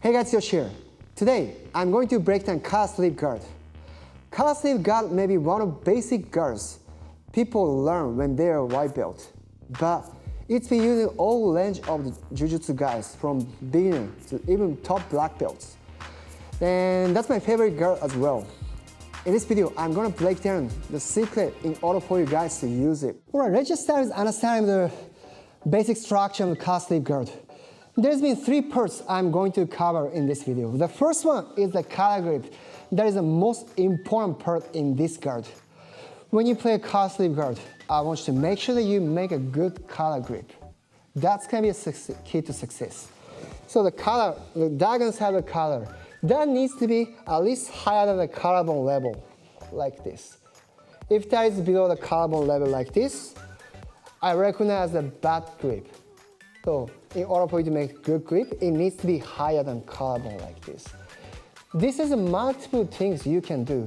Hey guys, Tsuyoshi here. Today, I'm going to break down collar sleeve guard. Collar sleeve guard may be one of basic guards people learn when they are white belt, but it's been used in all range of the jiu-jitsu guys from beginner to even top black belts. And that's my favorite guard as well. In this video, I'm gonna break down the secret in order for you guys to use it. Alright, let's just start with understanding the basic structure of the collar sleeve guard. There's been three parts I'm going to cover in this video. The first one is the collar grip. That is the most important part in this guard. When you play a collar sleeve guard, I want you to make sure that you make a good collar grip. That's gonna be a key to success. So the collar, the diagonal side of the collar, that needs to be at least higher than the collarbone level, like this. If that is below the collarbone level like this, I recognize a bad grip. So in order for you to make good grip, it needs to be higher than collarbone like this. This is multiple things you can do.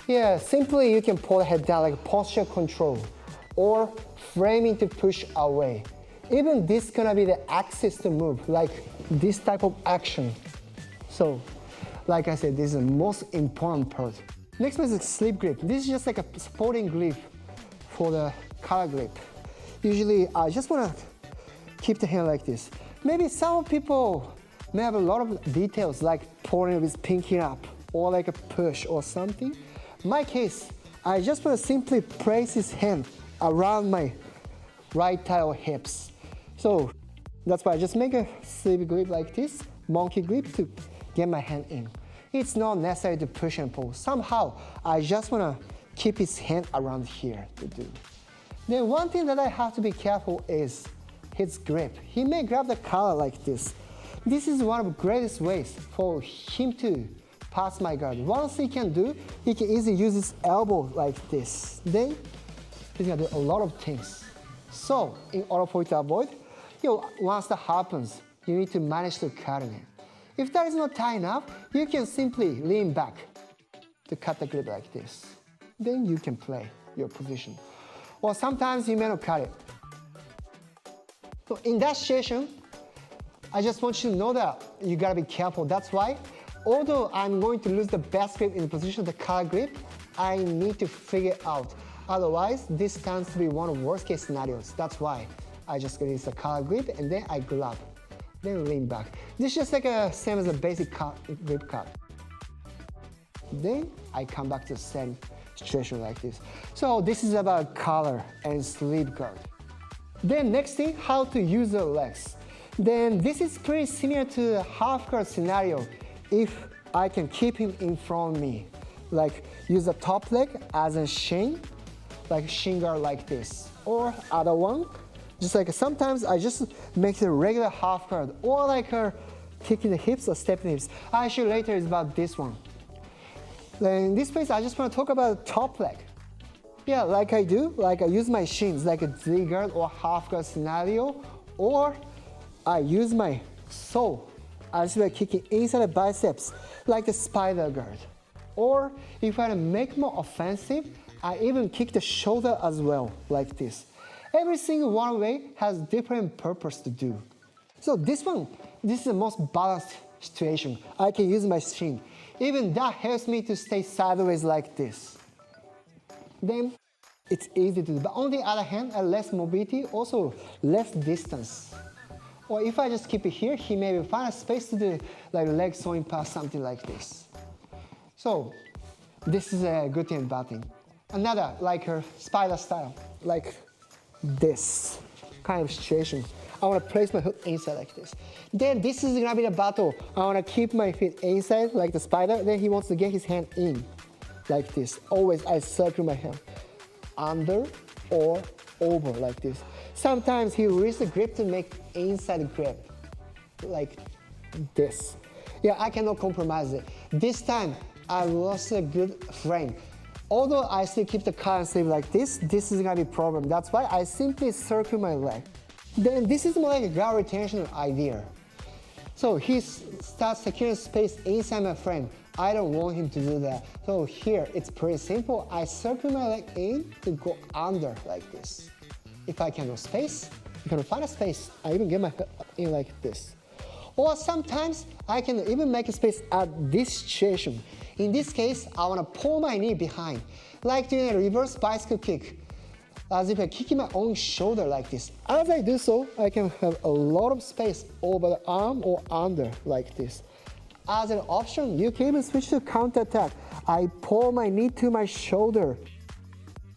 Yeah, simply you can pull the head down like posture control or framing to push away. Even this is gonna be the axis to move, like this type of action. So, like I said, this is the most important part. Next one is the sleeve grip. This is just like a supporting grip for the collar grip. Usually, I just wanna keep the hand like this. Maybe some people may have a lot of details like pulling with pinky up or like a push or something. In my case, I just want to simply place his hand around my right thigh or hips. So that's why I just make a sleeve grip like this, monkey grip to get my hand in. It's not necessary to push and pull. Somehow, I just want to keep his hand around here to do. Then one thing that I have to be careful is his grip. He may grab the collar like this. This is one of the greatest ways for him to pass my guard. Once he can do, he can easily use his elbow like this. Then he's gonna do a lot of things. So in order for you to avoid, once that happens, you need to manage to cut it. If that is not tight enough, you can simply lean back to cut the grip like this. Then you can play your position. Or sometimes you may not cut it. So in that situation, I just want you to know that you gotta be careful. That's why, although I'm going to lose the best grip in the position of the collar grip, I need to figure it out. Otherwise, this tends to be one of the worst case scenarios. That's why I just gonna use the collar grip and then I grab, then lean back. This is just like a same as a basic grip cut. Then I come back to the same situation like this. So this is about collar and sleeve guard. Then next thing, how to use the legs. Then this is pretty similar to the half guard scenario if I can keep him in front of me. Like use the top leg as a shin, like shin guard like this. Or other one, just like sometimes I just make the regular half guard or like a kicking the hips or stepping the hips. Actually later is about this one. Then in this place I just want to talk about the top leg. Yeah, like I do, like I use my shins like a Z guard or half guard scenario, or I use my sole. I just like kicking inside the biceps like the spider guard. Or if I make more offensive, I even kick the shoulder as well, like this. Every single one way has different purpose to do. So this is the most balanced situation. I can use my shin. Even that helps me to stay sideways like this. Then it's easy to do. But on the other hand, less mobility, also less distance. Or if I just keep it here, he may find a space to do like leg sewing past something like this. So this is a good thing and bad thing. Another like her spider style, like this kind of situation. I want to place my hook inside like this. Then this is gonna be the battle. I want to keep my feet inside like the spider. Then he wants to get his hand in like this. Always I circle my hand under or over like this. Sometimes he releases the grip to make inside grip like this. Yeah, I cannot compromise it. This time I lost a good frame. Although I still keep the collar and sleeve like this is gonna be a problem. That's why I simply circle my leg. Then this is more like a guard retention idea. So he starts securing space inside my frame. I don't want him to do that. So here, it's pretty simple. I circle my leg in to go under like this. If I can no space, you can find a space. I even get my foot in like this. Or sometimes I can even make a space at this situation. In this case, I want to pull my knee behind, like doing a reverse bicycle kick, as if I'm kicking my own shoulder like this. As I do so, I can have a lot of space over the arm or under like this. As an option, you can even switch to counter attack. I pull my knee to my shoulder.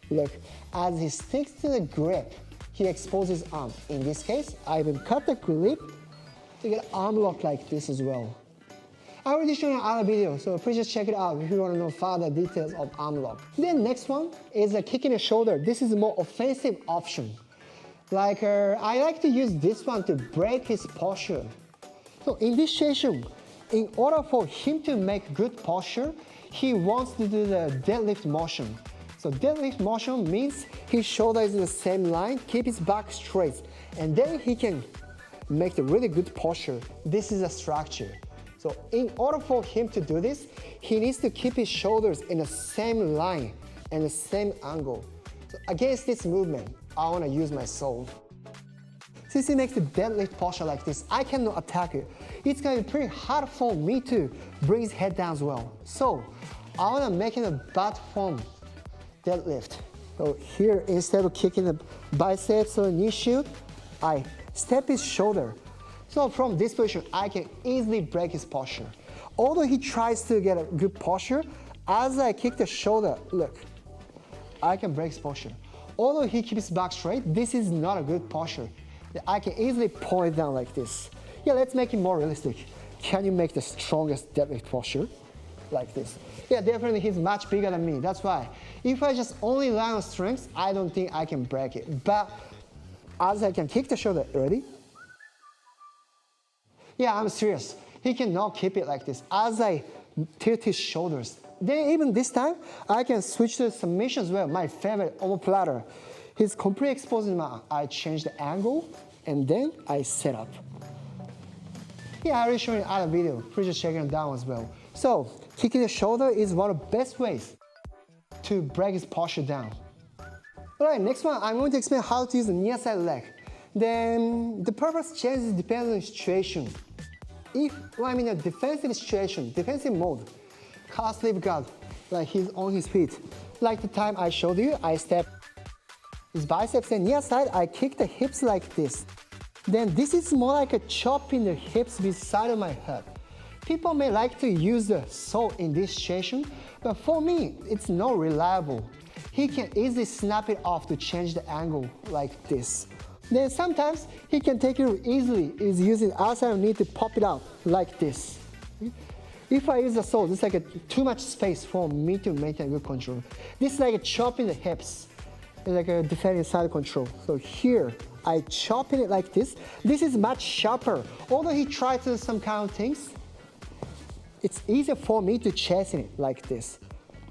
Look, as he sticks to the grip, he exposes his arm. In this case, I even cut the grip to get arm lock like this as well. I already showed you another video, so please just check it out if you want to know further details of arm lock. Then next one is a kick in the shoulder. This is a more offensive option. Like I like to use this one to break his posture. So in this situation, in order for him to make good posture, he wants to do the deadlift motion. So deadlift motion means his shoulder is in the same line, keep his back straight, and then he can make the really good posture. This is a structure. So in order for him to do this, he needs to keep his shoulders in the same line and the same angle. So against this movement, I want to use my soul. Since he makes the deadlift posture like this, I cannot attack it. It's going to be pretty hard for me to bring his head down as well. So I want to make it a butt form deadlift. So here, instead of kicking the biceps or knee shield, I step his shoulder. So from this position, I can easily break his posture. Although he tries to get a good posture, as I kick the shoulder, look, I can break his posture. Although he keeps his back straight, this is not a good posture. I can easily pull it down like this. Yeah, let's make it more realistic. Can you make the strongest deadlift posture? Like this. Yeah, definitely he's much bigger than me. That's why. If I just only rely on strength, I don't think I can break it. But as I can kick the shoulder, ready? Yeah, I'm serious. He cannot keep it like this. As I tilt his shoulders, then even this time, I can switch to submission as well. My favorite omoplata. He's completely exposing my arm. I change the angle, and then I set up. Yeah, I already showed you another video. Please just check it down as well. So, kicking the shoulder is one of the best ways to break his posture down. Alright, next one, I'm going to explain how to use the near side leg. Then, the purpose changes depending on the situation. If I'm in a defensive situation, defensive mode, calf sleeve guard, like he's on his feet. Like the time I showed you, I step his biceps, and near side, I kick the hips like this. Then this is more like a chop in the hips beside of my head. People may like to use the saw in this situation, but for me, it's not reliable. He can easily snap it off to change the angle like this. Then sometimes he can take it easily, is using outside knee to pop it out like this. If I use a saw, this is like too much space for me to maintain good control. This is like a chop in the hips. It's like a defending side control. So here, I chop it like this. This is much sharper. Although he tried to do some kind of things, it's easier for me to chase it like this.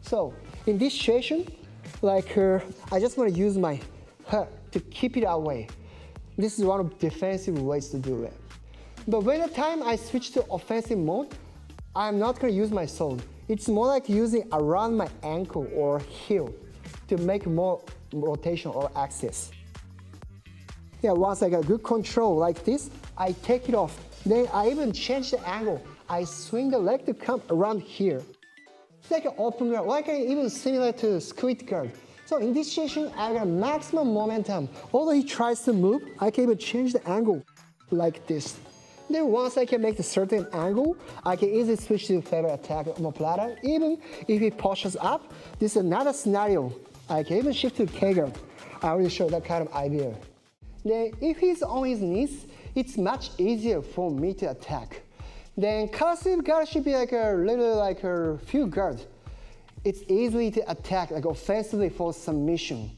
So in this situation, like I just want to use my head to keep it away. This is one of the defensive ways to do it. But when the time I switch to offensive mode, I'm not going to use my sword. It's more like using around my ankle or heel to make more rotation or axis. Yeah, once I got good control like this, I take it off. Then I even change the angle. I swing the leg to come around here. It's like an open guard, like even similar to squat guard. So in this situation, I got maximum momentum. Although he tries to move, I can even change the angle like this. Then once I can make a certain angle, I can easily switch to favorite attack omoplata. Even if he pushes up, this is another scenario. I can even shift to K-guard. I already showed that kind of idea. Then if he's on his knees, it's much easier for me to attack. Then calf sleeve guard should be like a little like a few guards. It's easy to attack like offensively for submission.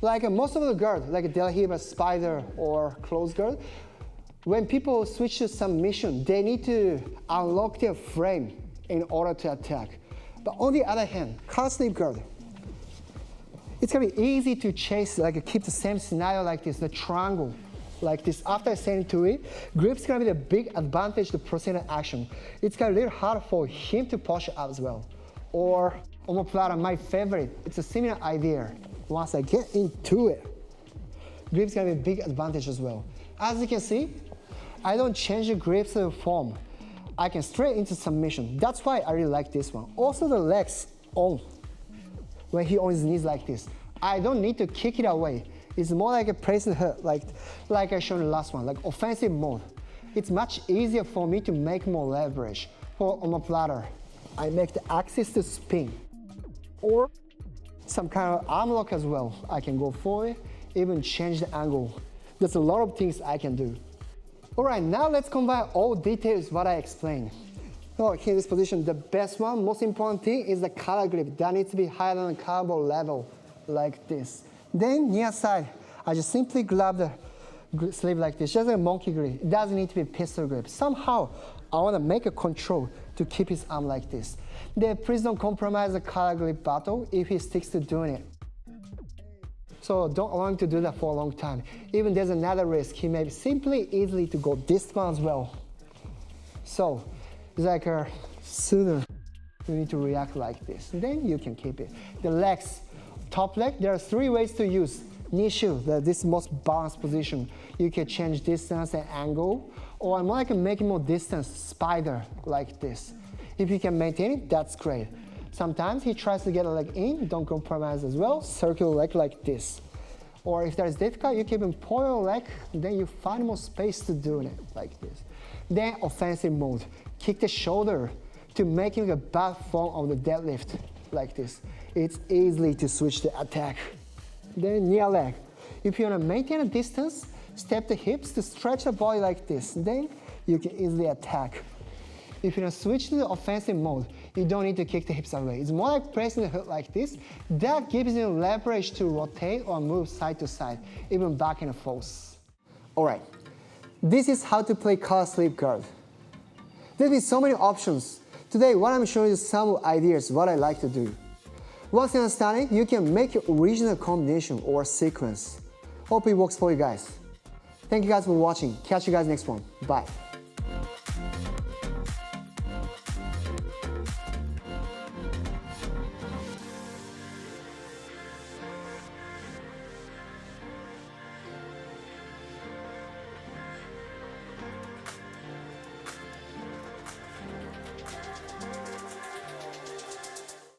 Like most of the guard, like Del Hiba, Spider, or close guard, when people switch to submission, they need to unlock their frame in order to attack. But on the other hand, calf sleeve guard, it's gonna be easy to chase, like keep the same scenario like this, the triangle, like this. After setting to it, grip's gonna be the big advantage to proceed in action. It's gonna be a little hard for him to push up as well. Or omoplata, my favorite, it's a similar idea. Once I get into it, grip's gonna be a big advantage as well. As you can see, I don't change the grip's form. I can straight into submission. That's why I really like this one. Also the legs on, when he on his knees like this. I don't need to kick it away. It's more like a pressing her, like I showed in the last one, like offensive mode. It's much easier for me to make more leverage. For omoplata, I make the axis to spin. Or some kind of arm lock as well. I can go forward, even change the angle. There's a lot of things I can do. All right, now let's combine all details what I explained. So here in this position, the best one, most important thing is the collar grip. That needs to be higher than the collarbone level, like this. Then near side, I just simply grab the sleeve like this, just like a monkey grip. It doesn't need to be pistol grip. Somehow, I want to make a control to keep his arm like this. Then please don't compromise the collar grip battle if he sticks to doing it. So don't allow him to do that for a long time. Even there's another risk. He may simply easily to go this one as well. So it's like sooner you need to react like this. Then you can keep it. The legs, top leg, there are 3 ways to use. Knee shoe, this most balanced position. You can change distance and angle, or more like making more distance, spider, like this. If you can maintain it, that's great. Sometimes he tries to get a leg in, don't compromise as well, circular leg like this. Or if there's difficult, you keep him pull your leg, then you find more space to do it, like this. Then offensive mode, kick the shoulder to make him a bad form of the deadlift, like this. It's easy to switch the attack. Then near leg, if you want to maintain a distance, step the hips to stretch the body like this, then you can easily attack. If you want to switch to the offensive mode, you don't need to kick the hips away. It's more like pressing the hip like this. That gives you leverage to rotate or move side to side, even back and forth. All right, this is how to play collar sleeve guard. There'll be so many options. Today, what I'm showing you some ideas what I like to do. Once you understand it, you can make your original combination or sequence. Hope it works for you guys. Thank you guys for watching. Catch you guys next one. Bye.